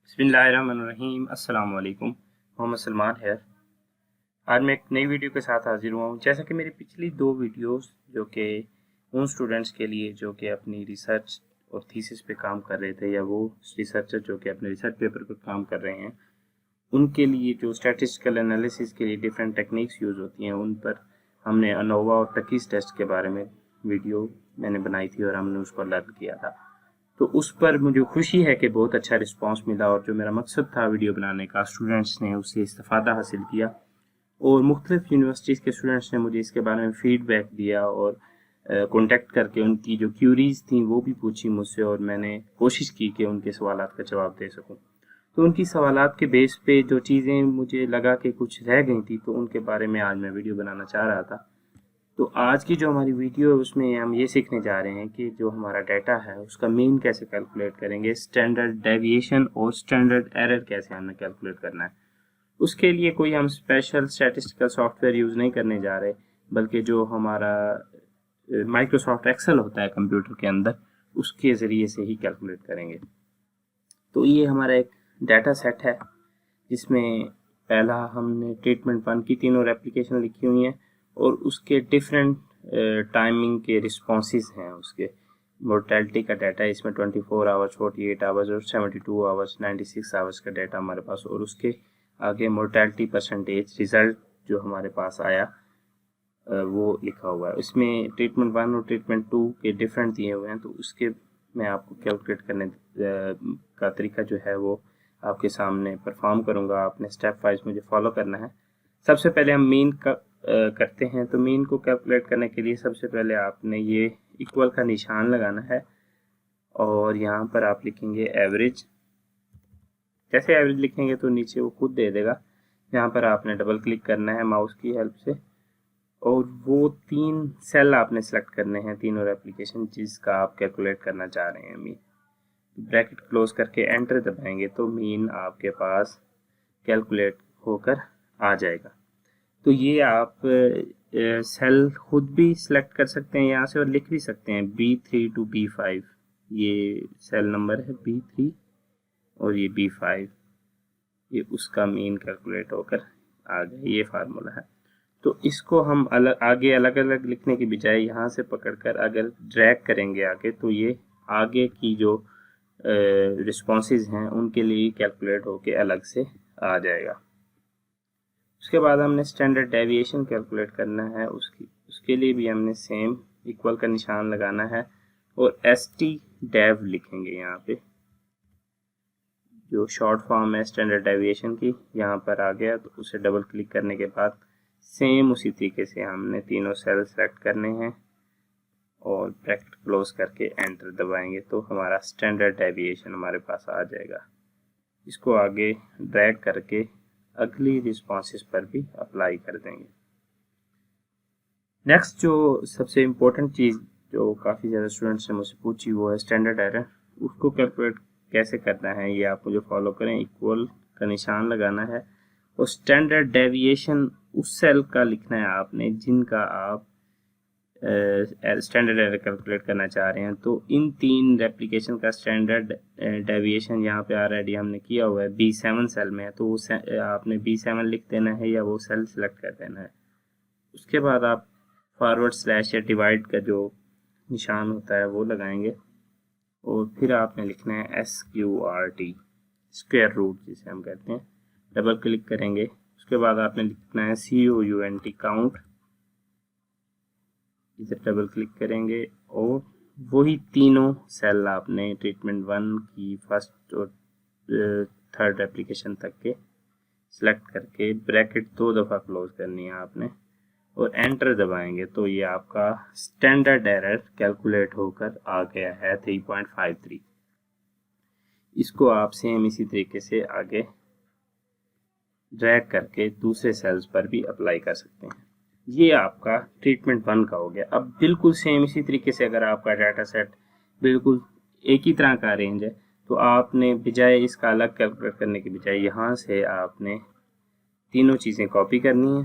बिस्मिल्लाहिर्रहमानिर्रहीम। अस्सलाम वालेकुम। मोहम्मद सलमान है। आज मैं एक नई वीडियो के साथ हाजिर हुआ हूँ। जैसा कि मेरी पिछली दो वीडियोस जो कि उन स्टूडेंट्स के लिए जो कि अपनी रिसर्च और थीसिस पे काम कर रहे थे, या वो रिसर्चर जो कि अपने रिसर्च पेपर पर काम कर रहे हैं, उनके लिए जो स्टैटिस्टिकल एनालिसिस के लिए डिफरेंट टेक्निक्स यूज़ होती हैं, उन पर हमने अनोवा और टकीस टेस्ट के बारे में वीडियो मैंने बनाई थी और हमने उसको लर्न किया था। तो उस पर मुझे खुशी है कि बहुत अच्छा रिस्पांस मिला, और जो मेरा मकसद था वीडियो बनाने का, स्टूडेंट्स ने उससे इस्तेफादा हासिल किया और मुख्तलिफ यूनिवर्सिटीज़ के स्टूडेंट्स ने मुझे इसके बारे में फ़ीडबैक दिया और कॉन्टेक्ट करके उनकी जो क्यूरीज़ थी वो भी पूछी मुझसे, और मैंने कोशिश की कि उनके सवालात का जवाब दे सकूं। तो उनकी सवालात के बेस पे जो चीज़ें मुझे लगा कि कुछ रह गई थी, तो उनके बारे में आज मैं वीडियो बनाना चाह रहा था। तो आज की जो हमारी वीडियो है उसमें हम ये सीखने जा रहे हैं कि जो हमारा डाटा है उसका मीन कैसे कैलकुलेट करेंगे, स्टैंडर्ड डेविएशन और स्टैंडर्ड एरर कैसे हमें कैलकुलेट करना है। उसके लिए कोई हम स्पेशल स्टैटिस्टिकल सॉफ्टवेयर यूज़ नहीं करने जा रहे, बल्कि जो हमारा माइक्रोसॉफ्ट एक्सेल होता है कंप्यूटर के अंदर, उसके ज़रिए से ही कैलकुलेट करेंगे। तो ये हमारा एक डाटा सेट है जिसमें पहला हमने ट्रीटमेंट 1 की तीनों रेप्लिकेशन लिखी हुई हैं और उसके डिफरेंट टाइमिंग के रिस्पॉन्सेज हैं। उसके मोर्टेलिटी का डाटा है इसमें 24 आवर्स, 48 आवर्स और 72 आवर्स, 96 आवर्स का डाटा हमारे पास, और उसके आगे मोर्टेलिटी परसेंटेज रिज़ल्ट जो हमारे पास आया वो लिखा हुआ है। इसमें ट्रीटमेंट 1 और ट्रीटमेंट 2 के डिफरेंट दिए हुए हैं, तो उसके मैं आपको कैलकुलेट करने का तरीका जो है वो आपके सामने परफॉर्म करूँगा। आपने स्टेप वाइज मुझे फॉलो करना है। सबसे पहले हम मीन का करते हैं। तो मीन को कैलकुलेट करने के लिए सबसे पहले आपने ये इक्वल का निशान लगाना है और यहाँ पर आप लिखेंगे एवरेज। जैसे एवरेज लिखेंगे तो नीचे वो खुद दे देगा। यहाँ पर आपने डबल क्लिक करना है माउस की हेल्प से, और वो 3 सेल आपने सेलेक्ट करने हैं, तीनों एप्लीकेशन जिसका आप कैलकुलेट करना चाह रहे हैं मीन। ब्रैकेट क्लोज करके एंटर दबाएंगे तो मीन आपके पास कैलकुलेट होकर आ जाएगा। तो ये आप सेल खुद भी सिलेक्ट कर सकते हैं यहाँ से और लिख भी सकते हैं B3 to B5। ये सेल नंबर है B3 और ये B5, ये उसका मीन कैलकुलेट होकर आ गया। ये फार्मूला है। तो इसको हम आगे अलग अलग लिखने की बजाय यहाँ से पकड़कर अगर ड्रैग करेंगे आगे, तो ये आगे की जो रिस्पॉन्सेज हैं उनके लिए कैलकुलेट होके अलग से आ जाएगा। उसके बाद हमने स्टैंडर्ड डेविएशन कैलकुलेट करना है। उसके लिए भी हमने सेम इक्वल का निशान लगाना है और ST_DEV लिखेंगे। यहाँ पे जो शॉर्ट फॉर्म है स्टैंडर्ड डेविएशन की, यहाँ पर आ गया, तो उसे डबल क्लिक करने के बाद सेम उसी तरीके से हमने तीनों सेल सेलेक्ट करने हैं और ब्रैकेट क्लोज करके एंटर दबाएंगे तो हमारा स्टैंडर्ड डेविएशन हमारे पास आ जाएगा। इसको आगे ड्रैग करके अगली रिस्पॉन्सेस पर भी अप्लाई कर देंगे। नेक्स्ट जो सबसे इम्पोर्टेंट चीज़ जो काफ़ी ज़्यादा स्टूडेंट्स ने मुझसे पूछी वो है स्टैंडर्ड एरर। उसको कैलकुलेट कैसे करना है ये आप मुझे फॉलो करें। इक्वल का निशान लगाना है और स्टैंडर्ड डेविएशन उस सेल का लिखना है आपने जिनका आप स्टैंडर्ड एरर कैलकुलेट करना चाह रहे हैं। तो इन 3 रेप्लिकेशन का स्टैंडर्ड डेविएशन यहाँ पे ऑलरेडी हमने किया हुआ है, B7 सेल में है, तो वो आपने B7 लिख देना है या वो सेल सेलेक्ट कर देना है। उसके बाद आप फॉरवर्ड स्लैश या डिवाइड का जो निशान होता है वो लगाएंगे और फिर आपने लिखना है SQRT, स्क्वायर रूट जिसे हम कहते हैं। डबल क्लिक करेंगे। उसके बाद आपने लिखना है COUNT, काउंट। इसे डबल क्लिक करेंगे और वही तीनों सेल आपने ट्रीटमेंट 1 की फर्स्ट और थर्ड एप्लीकेशन तक के सिलेक्ट करके ब्रैकेट 2 दफ़ा क्लोज करनी है आपने और एंटर दबाएंगे तो ये आपका स्टैंडर्ड एरर कैलकुलेट होकर आ गया है 3.53। इसको आप सेम इसी तरीके से आगे ड्रैग करके दूसरे सेल्स पर भी अप्लाई कर सकते हैं। ये आपका ट्रीटमेंट 1 का हो गया। अब बिल्कुल सेम इसी तरीके से अगर आपका डाटा सेट बिल्कुल एक ही तरह का रेंज है तो आपने बजाय इसका अलग कैलकुलेट करने के बजाय यहाँ से आपने तीनों चीज़ें कॉपी करनी है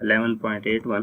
11.81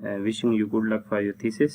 wishing you good luck for your thesis.